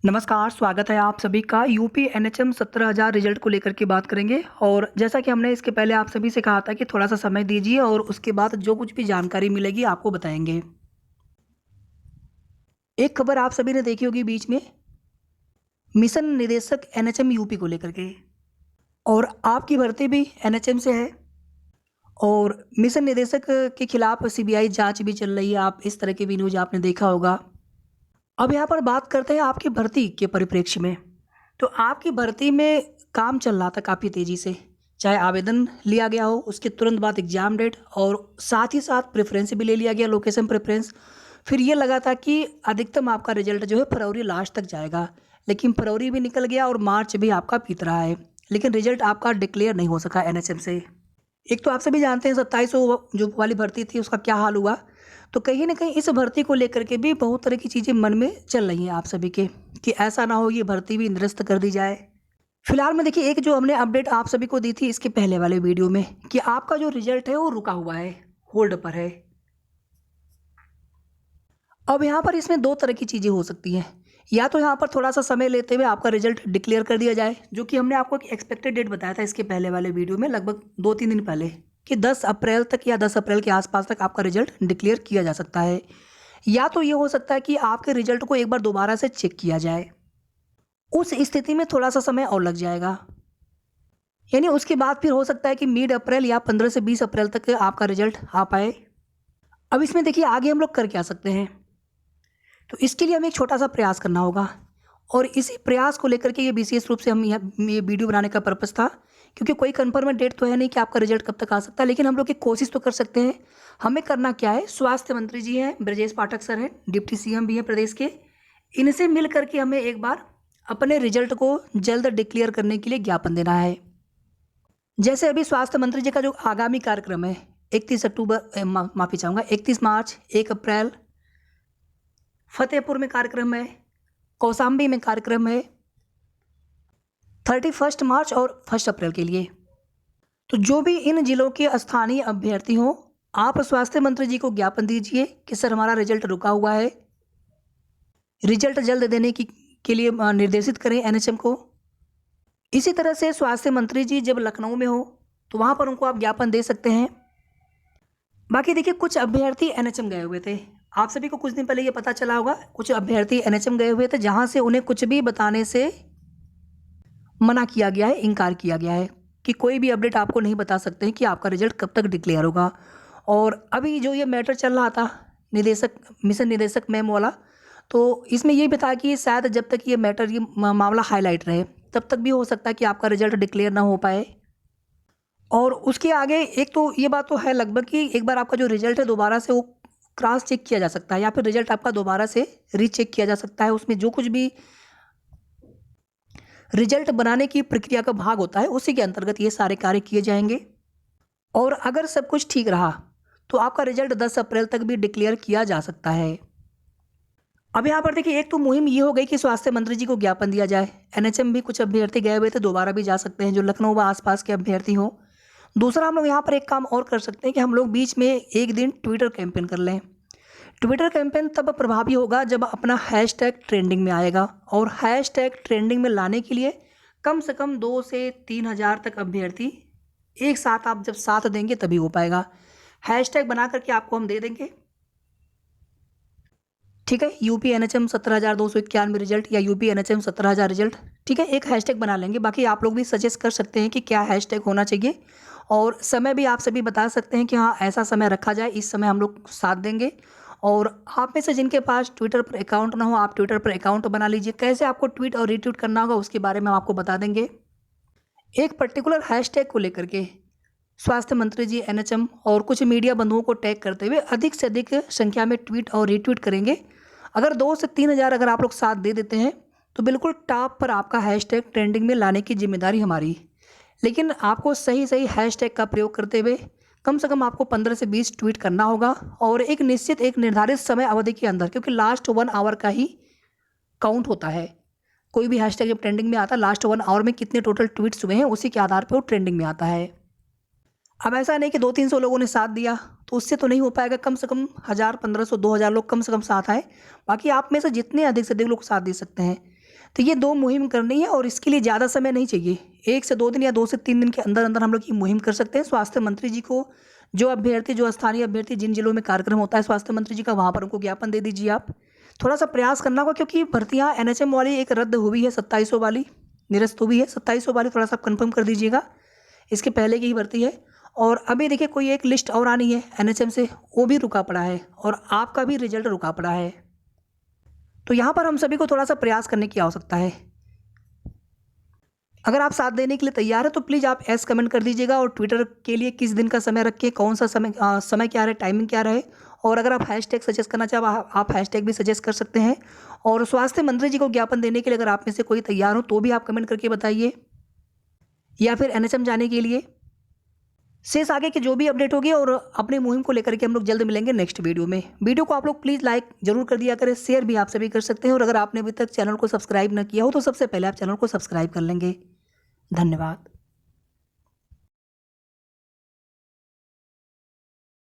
नमस्कार, स्वागत है आप सभी का। यूपी एनएचएम 17,000 रिजल्ट को लेकर के बात करेंगे और जैसा कि हमने इसके पहले आप सभी से कहा था कि थोड़ा-सा समय दीजिए और उसके बाद जो कुछ भी जानकारी मिलेगी आपको बताएँगे। एक खबर आप सभी ने देखी होगी बीच में, मिशन निदेशक एनएचएम यूपी को लेकर के और आपकी भर्ती भी एनएचएम से है और मिशन निदेशक के खिलाफ सीबीआई जाँच भी चल रही है। आप इस तरह की भी न्यूज़ आपने देखा होगा। अब यहाँ पर बात करते हैं आपकी भर्ती के परिप्रेक्ष्य में। तो आपकी भर्ती में काम चल रहा था काफ़ी तेज़ी से, चाहे आवेदन लिया गया हो, उसके तुरंत बाद एग्ज़ाम डेट और साथ ही साथ प्रेफ़रेंस भी ले लिया गया, लोकेशन प्रेफ़रेंस। फिर ये लगा था कि अधिकतम आपका रिज़ल्ट जो है फरवरी लास्ट तक जाएगा, लेकिन फरवरी भी निकल गया और मार्च भी आपका बीत रहा है, लेकिन रिज़ल्ट आपका डिक्लेयर नहीं हो सका एनएचएम से। एक तो आप सभी जानते हैं 2700 जो वाली भर्ती थी उसका क्या हाल हुआ। तो कहीं न कहीं इस भर्ती को लेकर के भी बहुत तरह की चीज़ें मन में चल रही हैं आप सभी के, कि ऐसा ना हो ये भर्ती भी निरस्त कर दी जाए। फिलहाल में देखिए एक जो हमने अपडेट आप सभी को दी थी इसके पहले वाले वीडियो में कि आपका जो रिज़ल्ट है वो रुका हुआ है, होल्ड पर है। अब यहाँ पर इसमें 2 तरह की चीज़ें हो सकती हैं। या तो यहाँ पर थोड़ा-सा समय लेते हुए आपका रिज़ल्ट डिक्लेयर कर दिया जाए, जो कि हमने आपको एक एक्सपेक्टेड डेट बताया था इसके पहले वाले वीडियो में लगभग 2-3 दिन पहले, कि 10 अप्रैल तक या 10 अप्रैल के आस-पास तक आपका रिज़ल्ट डिक्लेयर किया जा सकता है। या तो ये हो सकता है कि आपके रिज़ल्ट को एक बार दोबारा से चेक किया जाए। उस स्थिति में थोड़ा-सा समय और लग जाएगा। यानी उसके बाद फिर हो सकता है कि मिड अप्रैल या 15 से 20 अप्रैल तक आपका रिज़ल्ट आ पाए। अब इसमें देखिए आगे हम लोग कर क्या सकते हैं? तो इसके लिए हमें एक छोटा-सा प्रयास करना होगा और इसी प्रयास को लेकर के ये विशेष रूप से हम ये वीडियो बनाने का पर्पज़ था, क्योंकि कोई कन्फर्म डेट तो है नहीं कि आपका रिज़ल्ट कब तक आ सकता है, लेकिन हम लोग एक कोशिश तो कर सकते हैं। हमें करना क्या है, स्वास्थ्य मंत्री जी हैं, ब्रजेश पाठक सर हैं, डिप्टी सीएम भी हैं प्रदेश के, इनसे मिल कर के हमें एक बार अपने रिज़ल्ट को जल्द डिक्लेयर करने के लिए ज्ञापन देना है। जैसे अभी स्वास्थ्य मंत्री जी का जो आगामी कार्यक्रम है, 31 अक्टूबर माफ़ी चाहूँगा 31 मार्च, 1 अप्रैल फतेहपुर में कार्यक्रम है, कौशाम्बी में कार्यक्रम है, 31 मार्च और 1 अप्रैल के लिए। तो जो भी इन जिलों के स्थानीय अभ्यर्थी हों, आप स्वास्थ्य मंत्री जी को ज्ञापन दीजिए कि सर हमारा रिज़ल्ट रुका हुआ है। रिज़ल्ट जल्द देने के लिए निर्देशित करें एनएचएम को। इसी तरह से स्वास्थ्य मंत्री जी जब लखनऊ में हो, तो वहाँ पर उनको आप ज्ञापन दे सकते हैं। बाकी देखिए कुछ अभ्यर्थी एनएचएम गए हुए थे। आप सभी को कुछ दिन पहले ये पता चला होगा, कुछ अभ्यर्थी एनएचएम गए हुए थे जहाँ से उन्हें कुछ भी बताने से मना किया गया है, इनकार किया गया है कि कोई भी अपडेट आपको नहीं बता सकते हैं कि आपका रिज़ल्ट कब तक डिक्लेयर होगा। और अभी जो ये मैटर चल रहा था मिशन निदेशक मैम वाला, तो इसमें ये भी था कि शायद जब तक ये मैटर मामला हाईलाइट रहे, तब तक भी हो सकता है कि आपका रिज़ल्ट डिक्लेयर ना हो पाए। और उसके आगे एक तो ये बात तो है लगभग कि एक बार आपका जो रिज़ल्ट है दोबारा से वो क्रॉस चेक किया जा सकता है या फिर रिज़ल्ट आपका दोबारा से रीचेक किया जा सकता है। उसमें जो कुछ भी रिज़ल्ट बनाने की प्रक्रिया का भाग होता है उसी के अंतर्गत ये सारे कार्य किए जाएंगे। और अगर सब कुछ ठीक रहा तो आपका रिज़ल्ट 10 अप्रैल तक भी डिक्लेयर किया जा सकता है। अब यहाँ पर देखिए एक तो मुहिम ये हो गई कि स्वास्थ्य मंत्री जी को ज्ञापन दिया जाए। एनएचएम भी कुछ अभ्यर्थी गए हुए थे, दोबारा भी जा सकते हैं जो लखनऊ व आसपास के अभ्यर्थी हों। दूसरा हम लोग यहाँ पर एक काम और कर सकते हैं कि हम लोग बीच में एक दिन ट्विटर कैंपेन कर लें। ट्विटर कैंपेन तब प्रभावी होगा जब अपना हैशटैग ट्रेंडिंग में आएगा और हैशटैग ट्रेंडिंग में लाने के लिए कम से कम 2 से 3 हज़ार तक अभ्यर्थी एक साथ आप जब साथ देंगे तभी हो पाएगा। हैशटैग बना करके आपको हम दे देंगे, ठीक है, यूपी एनएचएम 17,291 रिजल्ट या यूपी एनएचएम 17,000 रिजल्ट, ठीक है, एक हैशटैग बना लेंगे। बाकी आप लोग भी सजेस्ट कर सकते हैं कि क्या हैशटैग होना चाहिए और समय भी आप सभी बता सकते हैं कि हाँ ऐसा समय रखा जाए, इस समय हम लोग साथ देंगे। और आप में से जिनके पास ट्विटर पर अकाउंट ना हो, आप ट्विटर पर अकाउंट बना लीजिए। कैसे आपको ट्वीट और रीट्वीट करना होगा उसके बारे में हम आपको बता देंगे। एक पर्टिकुलर हैशटैग को लेकर के स्वास्थ्य मंत्री जी, एनएचएम और कुछ मीडिया बंधुओं को टैग करते हुए अधिक से अधिक संख्या में ट्वीट और रीट्वीट करेंगे। अगर 2 से 3 हज़ार अगर आप लोग साथ दे देते हैं तो बिल्कुल टॉप पर आपका हैशटैग ट्रेंडिंग में लाने की जिम्मेदारी हमारी। लेकिन आपको सही सही हैशटैग का प्रयोग करते हुए कम से कम आपको 15 से 20 ट्वीट करना होगा और एक निश्चित एक निर्धारित समय अवधि के अंदर, क्योंकि लास्ट 1 आवर का ही काउंट होता है। कोई भी हैशटैग जब ट्रेंडिंग में आता है लास्ट 1 आवर में कितने टोटल ट्वीट्स हुए हैं उसी के आधार पर वो ट्रेंडिंग में आता है। अब ऐसा नहीं कि 200-300 लोगों ने साथ दिया तो उससे तो नहीं हो पाएगा। कम से कम 1000, 1500, 2000 लोग कम से कम साथ आए। बाकी आप में से जितने अधिक से अधिक लोग साथ दे सकते हैं, तो ये 2 मुहिम करनी है और इसके लिए ज़्यादा समय नहीं चाहिए। 1 से 2 दिन या 2 से 3 दिन के अंदर अंदर हम लोग ये मुहिम कर सकते हैं। स्वास्थ्य मंत्री जी को जो अभ्यर्थी, जो स्थानीय अभ्यर्थी, जिन जिलों में कार्यक्रम होता है स्वास्थ्य मंत्री जी का, वहाँ पर उनको ज्ञापन दे दीजिए आप। थोड़ा सा प्रयास करना होगा क्योंकि भर्तियाँ एनएचएम वाली एक रद्द हुई है, 2700 वाली निरस्त हुई है। 2700 वाली थोड़ा सा कन्फर्म कर दीजिएगा, इसके पहले की ही भर्ती है। और अभी देखिए कोई एक लिस्ट और आनी है एनएचएम से, वो भी रुका पड़ा है और आपका भी रिजल्ट रुका पड़ा है। तो यहाँ पर हम सभी को थोड़ा सा प्रयास करने की आवश्यकता है। अगर आप साथ देने के लिए तैयार है तो प्लीज़ आप एस कमेंट कर दीजिएगा और ट्विटर के लिए किस दिन का समय रखें, कौन सा समय क्या रहे, टाइमिंग क्या रहे। और अगर आप हैशटैग सजेस्ट करना चाहें आप हैशटैग भी सजेस्ट कर सकते हैं। और स्वास्थ्य मंत्री जी को ज्ञापन देने के लिए अगर आप में से कोई तैयार हो तो भी आप कमेंट करके बताइए, या फिर एनएचएम जाने के लिए। शेष आगे की जो भी अपडेट होगी और अपनी मुहिम को लेकर के हम लोग जल्द मिलेंगे नेक्स्ट वीडियो में। वीडियो को आप लोग प्लीज़ लाइक जरूर कर दिया करें, शेयर भी आप सभी कर सकते हैं। और अगर आपने अभी तक चैनल को सब्सक्राइब न किया हो तो सबसे पहले आप चैनल को सब्सक्राइब कर लेंगे। धन्यवाद।